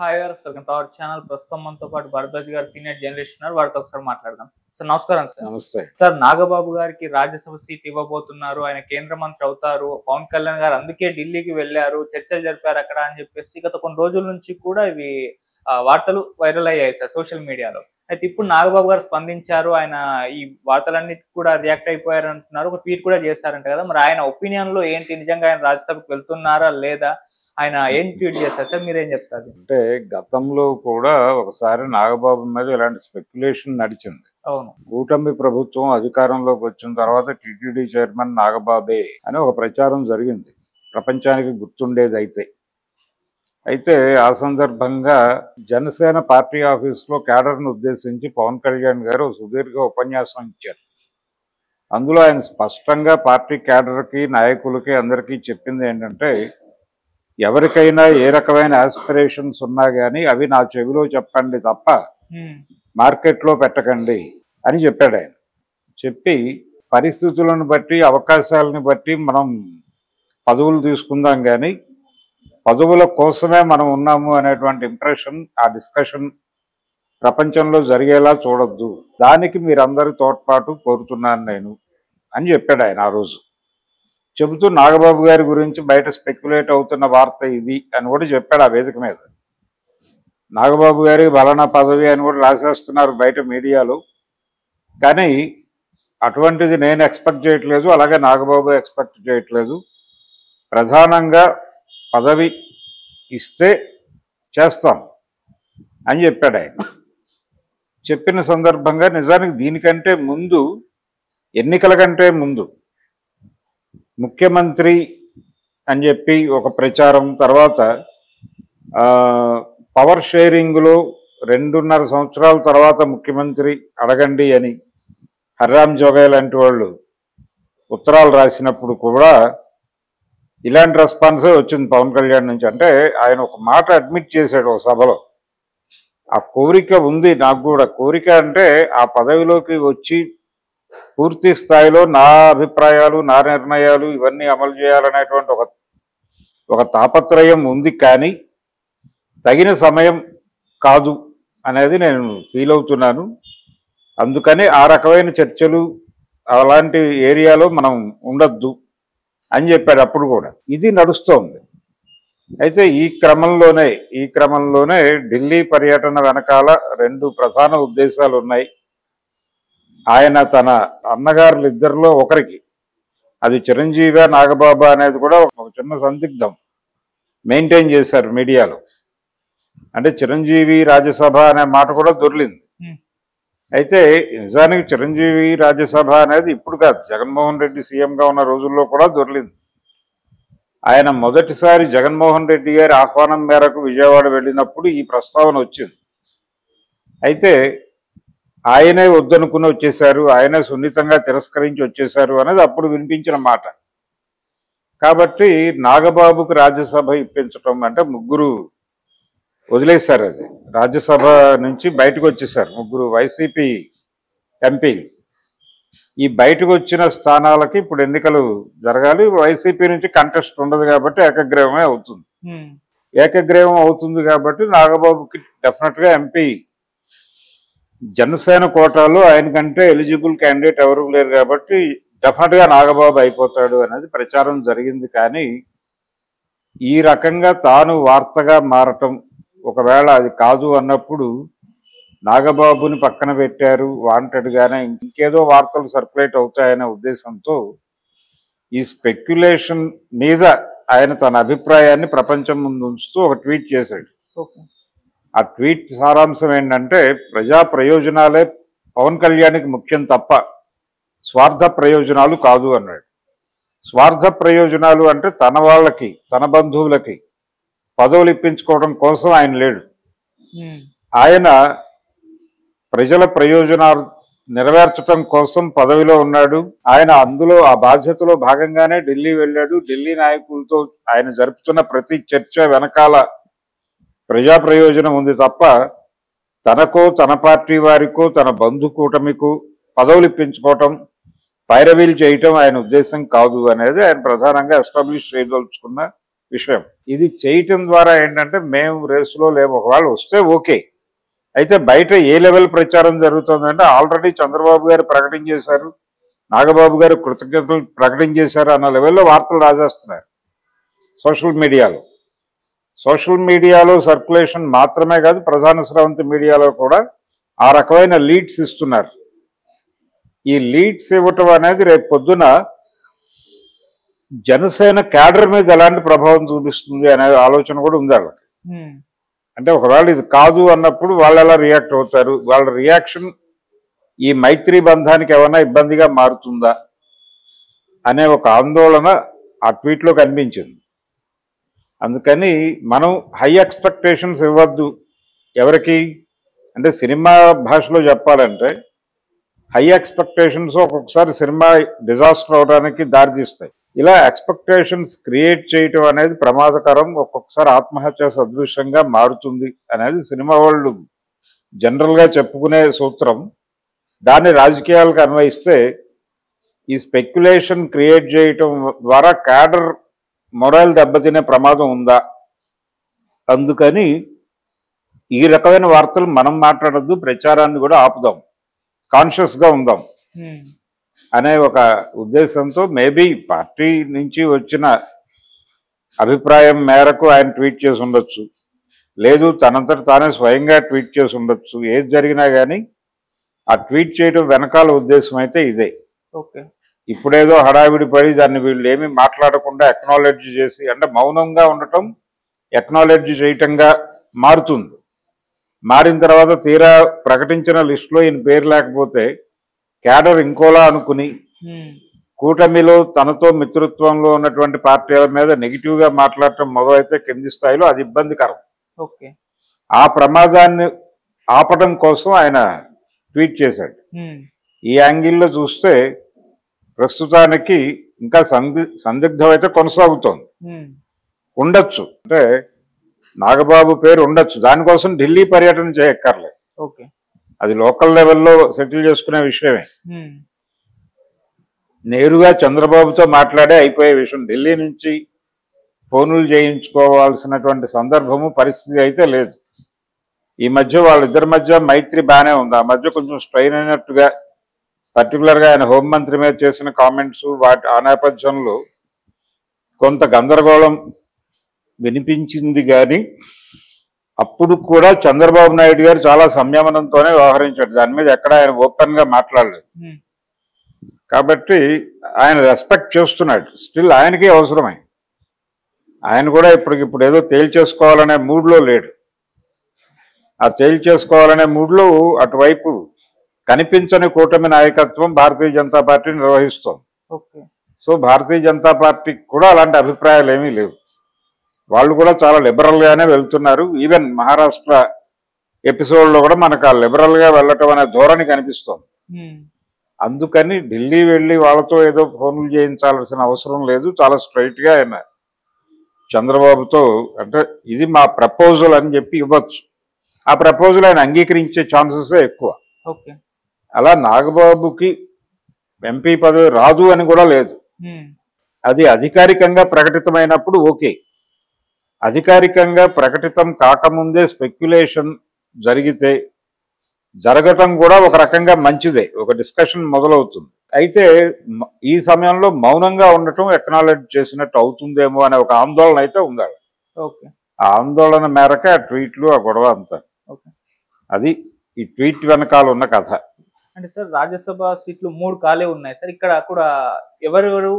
Hi గారు, welcome to our channel. ప్రస్తుతం మనతో పాటు భరద్వాజ్ గారు సీనియర్ జర్నలిస్ట్ ఉన్నారు. వారితో ఒకసారి మాట్లాడదాం. సార్ నమస్కారం సార్. నమస్తే. సార్ నాగబాబు గారికి రాజ్యసభ సీట్ ఇవ్వబోతున్నారు. ఆయన కేంద్ర మంత్రి అవుతారు. పవన్ కళ్యాణ్ గారు అందుకే ఢిల్లీకి వెళ్లారు, చర్చలు జరిపారు అక్కడ అని చెప్పేసి గత కొన్ని రోజుల నుంచి కూడా ఇవి వార్తలు వైరల్ అయ్యాయి సార్ సోషల్ మీడియాలో. అయితే ఇప్పుడు నాగబాబు గారు స్పందించారు. ఆయన ఈ వార్తలన్నిటికీ కూడా రియాక్ట్ అయిపోయారు అంటున్నారు. ఒక ట్వీట్ కూడా చేశారంట కదా. మరి ఆయన ఒపీనియన్ లో ఏంటి? నిజంగా ఆయన రాజ్యసభకు వెళ్తున్నారా లేదా? ఆయన ఏం ట్వీట్ చేస్తారు సార్? మీరేం చెప్తారు? అంటే గతంలో కూడా ఒకసారి నాగబాబు మీద ఇలాంటి స్పెక్యులేషన్ నడిచింది. అవును. కూటమి ప్రభుత్వం అధికారంలోకి వచ్చిన తర్వాత టిటిడి చైర్మన్ నాగబాబే అని ఒక ప్రచారం జరిగింది, ప్రపంచానికి గుర్తుండేది. అయితే ఆ సందర్భంగా జనసేన పార్టీ ఆఫీస్లో క్యాడర్ను ఉద్దేశించి పవన్ కళ్యాణ్ గారు సుదీర్ఘ ఉపన్యాసం ఇచ్చారు. అందులో ఆయన స్పష్టంగా పార్టీ క్యాడర్కి, నాయకులకి, అందరికీ చెప్పింది ఏంటంటే, ఎవరికైనా ఏ రకమైన ఆస్పిరేషన్స్ ఉన్నా కానీ అవి నా చెవిలో చెప్పండి తప్ప మార్కెట్లో పెట్టకండి అని చెప్పాడు ఆయన. చెప్పి పరిస్థితులను బట్టి, అవకాశాలను బట్టి మనం పదవులు తీసుకుందాం, కానీ పదవుల కోసమే మనం ఉన్నాము అనేటువంటి ఇంప్రెషన్, ఆ డిస్కషన్ ప్రపంచంలో జరిగేలా చూడొద్దు, దానికి మీరందరి తోడ్పాటు కోరుతున్నాను నేను అని చెప్పాడు ఆయన ఆ రోజు. చెబుతూ నాగబాబు గారి గురించి బయట స్పెక్యులేట్ అవుతున్న వార్త ఇది అని కూడా చెప్పాడు ఆ వేదిక మీద. నాగబాబు గారి బలనా పదవి అని కూడా రాసేస్తున్నారు బయట మీడియాలో, కానీ అటువంటిది నేను ఎక్స్పెక్ట్ చేయట్లేదు, అలాగే నాగబాబు ఎక్స్పెక్ట్ చేయట్లేదు. ప్రధానంగా పదవి ఇస్తే చేస్తాం అని చెప్పాడు ఆయన. చెప్పిన సందర్భంగా నిజానికి దీనికంటే ముందు, ఎన్నికల కంటే ముందు ముఖ్యమంత్రి అని చెప్పి ఒక ప్రచారం, తర్వాత పవర్ షేరింగ్లో 2.5 సంవత్సరాల తర్వాత ముఖ్యమంత్రి అడగండి అని హర్రామ్ జోగయ్య లాంటి వాళ్ళు ఉత్తరాలు రాసినప్పుడు కూడా ఇలాంటి రెస్పాన్సే వచ్చింది పవన్ కళ్యాణ్ నుంచి. అంటే ఆయన ఒక మాట అడ్మిట్ చేశాడు ఒక సభలో, ఆ కోరిక ఉంది నాకు కూడా. కోరిక అంటే ఆ పదవిలోకి వచ్చి పూర్తి స్థాయిలో నా అభిప్రాయాలు, నా నిర్ణయాలు ఇవన్నీ అమలు చేయాలనేటువంటి ఒక తాపత్రయం ఉంది, కానీ తగిన సమయం కాదు అనేది నేను ఫీల్ అవుతున్నాను. అందుకని ఆ రకమైన చర్చలు అలాంటి ఏరియాలో మనం ఉండొద్దు అని చెప్పాడు అప్పుడు కూడా. ఇది నడుస్తోంది. అయితే ఈ క్రమంలోనే ఢిల్లీ పర్యటన వెనకాల 2 ప్రధాన ఉద్దేశాలు ఉన్నాయి. ఆయన తన అన్నగారులు ఇద్దరిలో ఒకరికి, అది చిరంజీవి నాగబాబు అనేది కూడా ఒక చిన్న సందిగ్ధం మెయింటైన్ చేశారు మీడియాలో. అంటే చిరంజీవి రాజ్యసభ అనే మాట కూడా దొర్లింది. అయితే నిజానికి చిరంజీవి రాజ్యసభ అనేది ఇప్పుడు కాదు, జగన్మోహన్ రెడ్డి సీఎంగా ఉన్న రోజుల్లో కూడా దొర్లింది. ఆయన మొదటిసారి జగన్మోహన్ రెడ్డి గారి ఆహ్వానం మేరకు విజయవాడ వెళ్ళినప్పుడు ఈ ప్రస్తావన వచ్చింది. అయితే ఆయనే వద్దనుకుని వచ్చేశారు, ఆయనే సున్నితంగా తిరస్కరించి వచ్చేశారు అనేది అప్పుడు వినిపించిన మాట. కాబట్టి నాగబాబుకు రాజ్యసభ ఇప్పించటం అంటే ముగ్గురు వదిలేశారు, అది రాజ్యసభ నుంచి బయటకు వచ్చేసారు ముగ్గురు వైసీపీ ఎంపీలు. ఈ బయటకు వచ్చిన స్థానాలకి ఇప్పుడు ఎన్నికలు జరగాలి. వైసీపీ నుంచి కంటెస్ట్ ఉండదు కాబట్టి ఏకగ్రీవమే అవుతుంది. ఏకగ్రీవం అవుతుంది కాబట్టి నాగబాబుకి డెఫినెట్గా ఎంపీ, జనసేన కోటాలో ఆయనకంటే ఎలిజిబుల్ క్యాండిడేట్ ఎవరు లేరు కాబట్టి డెఫినెట్గా నాగబాబు అయిపోతాడు అనేది ప్రచారం జరిగింది. కానీ ఈ రకంగా తాను వార్తగా మారటం, ఒకవేళ అది కాదు అన్నప్పుడు నాగబాబుని పక్కన పెట్టారు వాంటెడ్గానే, ఇంకేదో వార్తలు సర్క్యులేట్ అవుతాయనే ఉద్దేశంతో ఈ స్పెక్యులేషన్ మీద ఆయన తన అభిప్రాయాన్ని ప్రపంచం ముందు ఉంచుతూ ఒక ట్వీట్ చేశాడు. ఆ ట్వీట్ సారాంశం ఏంటంటే, ప్రజా ప్రయోజనాలే పవన్ కళ్యాణ్కి ముఖ్యం తప్ప స్వార్థ ప్రయోజనాలు కాదు అన్నాడు. స్వార్థ ప్రయోజనాలు అంటే తన వాళ్ళకి, తన బంధువులకి పదవులు ఇప్పించుకోవడం కోసం ఆయన లేడు. ఆయన ప్రజల ప్రయోజనాలు నెరవేర్చడం కోసం పదవిలో ఉన్నాడు. ఆయన అందులో ఆ బాధ్యతలో భాగంగానే ఢిల్లీ వెళ్ళాడు. ఢిల్లీ నాయకులతో ఆయన జరుపుతున్న ప్రతి చర్చ వెనకాల ప్రజా ప్రయోజనం ఉంది తప్ప తనకో, తన పార్టీ వారికో, తన బంధు కూటమికో పదవులు ఇప్పించుకోవటం, పైరవీలు చేయటం ఆయన ఉద్దేశం కాదు అనేది ఆయన ప్రధానంగా ఎస్టాబ్లిష్ చేయదలుచుకున్న విషయం. ఇది చేయటం ద్వారా ఏంటంటే మేము రేసులో లేము, ఒకవేళ వస్తే ఓకే. అయితే బయట ఏ లెవెల్ ప్రచారం జరుగుతుందంటే ఆల్రెడీ చంద్రబాబు గారు ప్రకటన చేశారు, నాగబాబు గారు కృతజ్ఞతలు ప్రకటన చేశారు అన్న లెవెల్లో వార్తలు రాజేస్తున్నారు సోషల్ మీడియాలో. సోషల్ మీడియాలో సర్క్యులేషన్ మాత్రమే కాదు, ప్రధాన స్రవంతి మీడియాలో కూడా ఆ రకమైన లీడ్స్ ఇస్తున్నారు. ఈ లీడ్స్ ఇవ్వటం అనేది రేపు పొద్దున జనసేన క్యాడర్ మీద ఎలాంటి ప్రభావం చూపిస్తుంది అనే ఆలోచన కూడా ఉంది వాళ్ళకి. అంటే ఒకవేళ ఇది కాదు అన్నప్పుడు వాళ్ళు ఎలా రియాక్ట్ అవుతారు, వాళ్ళ రియాక్షన్ ఈ మైత్రి బంధానికి ఏమైనా ఇబ్బందిగా మారుతుందా అనే ఒక ఆందోళన ఆ ట్వీట్లో కనిపించింది. అందుకని మనం హై ఎక్స్పెక్టేషన్స్ ఇవ్వద్దు ఎవరికి. అంటే సినిమా భాషలో చెప్పాలంటే హై ఎక్స్పెక్టేషన్స్ ఒక్కొక్కసారి సినిమా డిజాస్టర్ అవడానికి దారితీస్తాయి. ఇలా ఎక్స్పెక్టేషన్స్ క్రియేట్ చేయటం అనేది ప్రమాదకరం, ఒక్కొక్కసారి ఆత్మహత్య సదృశ్యంగా మారుతుంది అనేది సినిమా వాళ్ళు జనరల్గా చెప్పుకునే సూత్రం. దాన్ని రాజకీయాలకు అన్వయిస్తే ఈ స్పెక్యులేషన్ క్రియేట్ చేయటం ద్వారా క్యాడర్ మొరల్ దెబ్బతినే ప్రమాదం ఉందా, అందుకని ఈ రకమైన వార్తలు మనం మాట్లాడద్దు, ప్రచారాన్ని కూడా ఆపుదాం, కాన్షియస్గా ఉందాం అనే ఒక ఉద్దేశంతో మేబీ పార్టీ నుంచి వచ్చిన అభిప్రాయం మేరకు ఆయన ట్వీట్ చేసి ఉండొచ్చు, లేదు తనంతట తానే స్వయంగా ట్వీట్ చేసి ఉండొచ్చు. ఏది జరిగినా కానీ ఆ ట్వీట్ చేయడం వెనకాల ఉద్దేశం అయితే ఇదే. ఇప్పుడేదో హడావిడి పడి దాన్ని వీళ్ళు ఏమీ మాట్లాడకుండా ఎక్నాలెడ్జ్ చేసి, అంటే మౌనంగా ఉండటం ఎక్నాలెడ్జ్ చేయటంగా మారుతుంది. మారిన తర్వాత తీరా ప్రకటించిన లిస్టులో ఈయన పేరు లేకపోతే క్యాడర్ ఇంకోలా అనుకుని కూటమిలో తనతో మిత్రత్వంలో ఉన్నటువంటి పార్టీల మీద నెగిటివ్గా మాట్లాడటం మొదలైతే కింది స్థాయిలో అది ఇబ్బందికరం. ఆ ప్రమాదాన్ని ఆపడం కోసం ఆయన ట్వీట్ చేశాడు. ఈ యాంగిల్లో చూస్తే ప్రస్తుతానికి ఇంకా సందిగ్ధం అయితే కొనసాగుతోంది. ఉండొచ్చు, అంటే నాగబాబు పేరు ఉండొచ్చు, దానికోసం ఢిల్లీ పర్యటన చేయక్కర్లేదు, అది లోకల్ లెవెల్లో సెటిల్ చేసుకునే విషయమే. నేరుగా చంద్రబాబుతో మాట్లాడే అయిపోయే విషయం. ఢిల్లీ నుంచి ఫోనులు చేయించుకోవాల్సినటువంటి సందర్భము పరిస్థితి అయితే లేదు. ఈ మధ్య వాళ్ళిద్దరి మధ్య మైత్రి బాగానే ఉంది, ఆ మధ్య కొంచెం స్ట్రైన్ అయినట్టుగా, పర్టికులర్గా ఆయన హోంమంత్రి మీద చేసిన కామెంట్స్ ఆ నేపథ్యంలో కొంత గందరగోళం వినిపించింది. కానీ అప్పుడు కూడా చంద్రబాబు నాయుడు గారు చాలా సంయమనంతోనే వ్యవహరించాడు, దాని మీద ఎక్కడ ఆయన ఓపెన్ గా మాట్లాడలేదు. కాబట్టి ఆయన రెస్పెక్ట్ చేస్తున్నాడు. స్టిల్ ఆయనకే అవసరమై, ఆయన కూడా ఇప్పుడు ఏదో తేల్చేసుకోవాలనే మూడ్లో లేడు. ఆ తేల్చేసుకోవాలనే మూడ్లో అటువైపు కనిపించని కూటమి నాయకత్వం భారతీయ జనతా పార్టీ నిర్వహిస్తోంది. సో భారతీయ జనతా పార్టీకి కూడా అలాంటి అభిప్రాయాలు ఏమీ లేవు, వాళ్ళు కూడా చాలా లిబరల్గానే వెళ్తున్నారు. ఈవెన్ మహారాష్ట్ర ఎపిసోడ్లో కూడా మనకు ఆ లిబరల్గా వెళ్ళటం అనే ధోరణి కనిపిస్తోంది. అందుకని ఢిల్లీ వెళ్ళి వాళ్ళతో ఏదో ఫోన్లు చేయించాల్సిన అవసరం లేదు. చాలా స్ట్రైట్గా ఆయన చంద్రబాబుతో, అంటే ఇది మా ప్రపోజల్ అని చెప్పి ఇవ్వచ్చు. ఆ ప్రపోజల్ ఆయన అంగీకరించే ఛాన్సెస్ ఎక్కువ. అలా నాగబాబుకి ఎంపీ పదవి రాదు అని కూడా లేదు. అది అధికారికంగా ప్రకటితమైనప్పుడు ఓకే. అధికారికంగా ప్రకటితం కాకముందే స్పెక్యులేషన్ జరిగితే జరగటం కూడా ఒక రకంగా మంచిదే, ఒక డిస్కషన్ మొదలవుతుంది. అయితే ఈ సమయంలో మౌనంగా ఉండటం ఎక్నాలెడ్జ్ చేసినట్టు అవుతుందేమో అనే ఒక ఆందోళన అయితే ఉంది. ఆ ఆందోళన మేరకే ఆ ట్వీట్లు, ఆ గొడవ అంతా. అది ఈ ట్వీట్ వెనకాల ఉన్న కథ. అంటే సార్, రాజ్యసభ సీట్లు 3 ఖాళీ ఉన్నాయి సార్. ఇక్కడ కూడా ఎవరెవరు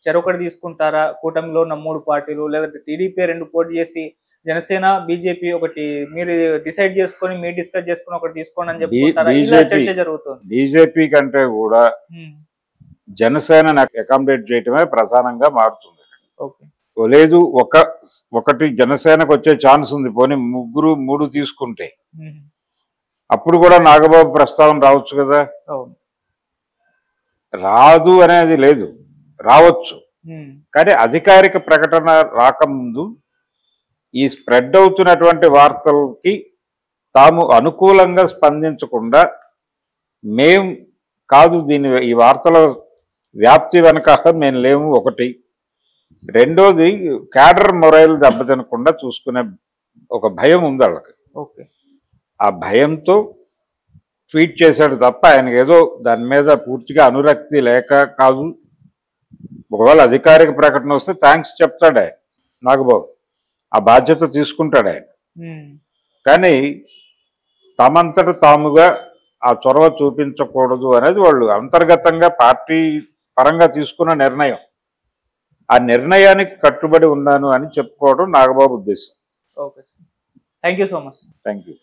చెరొకటి తీసుకుంటారా? కూటమిలో ఉన్న 3 పార్టీలు, లేదంటే టీడీపీ 2 పోటీ చేసి జనసేన బీజేపీ ఒకటి మీరు డిసైడ్ చేసుకొని మీరు డిస్కస్ చేసుకుని ఒకటి తీసుకోండి అని చెప్పుకుంటారా? ఇలా చర్చ జరుగుతుంది. బీజేపీ కంటే కూడా జనసేన అకామిడేట్ చేయటమే ప్రధానంగా మారుతుంది. లేదు ఒకటి జనసేనకు వచ్చే ఛాన్స్ ఉంది, పోనీ 3 తీసుకుంటే అప్పుడు కూడా నాగబాబు ప్రస్తావన రావచ్చు కదా. రాదు అనేది లేదు, రావచ్చు. కానీ అధికారిక ప్రకటన రాకముందు ఈ స్ప్రెడ్ అవుతున్నటువంటి వార్తలకి తాము అనుకూలంగా స్పందించకుండా మేం కాదు, ఈ వార్తల వ్యాప్తి వెనక మేము లేము ఒకటి, రెండోది క్యాడర్ మొరైల్ దెబ్బతినకుండా చూసుకునే ఒక భయం ఉంది వాళ్ళకి. ఓకే. ఆ భయంతో ట్వీట్ చేశాడు తప్ప ఆయనకి ఏదో దాని మీద పూర్తిగా అనురక్తి లేక కాదు. ఒకవేళ అధికారిక ప్రకటన వస్తే థ్యాంక్స్ చెప్తాడు ఆయన, నాగబాబు ఆ బాధ్యత తీసుకుంటాడు ఆయన. కానీ తమంతట తాముగా ఆ చొరవ చూపించకూడదు అనేది వాళ్ళు అంతర్గతంగా పార్టీ పరంగా తీసుకున్న నిర్ణయం. ఆ నిర్ణయానికి కట్టుబడి ఉన్నాను అని చెప్పుకోవడం నాగబాబు ఉద్దేశం. Okay sir, thank you so much. Thank you.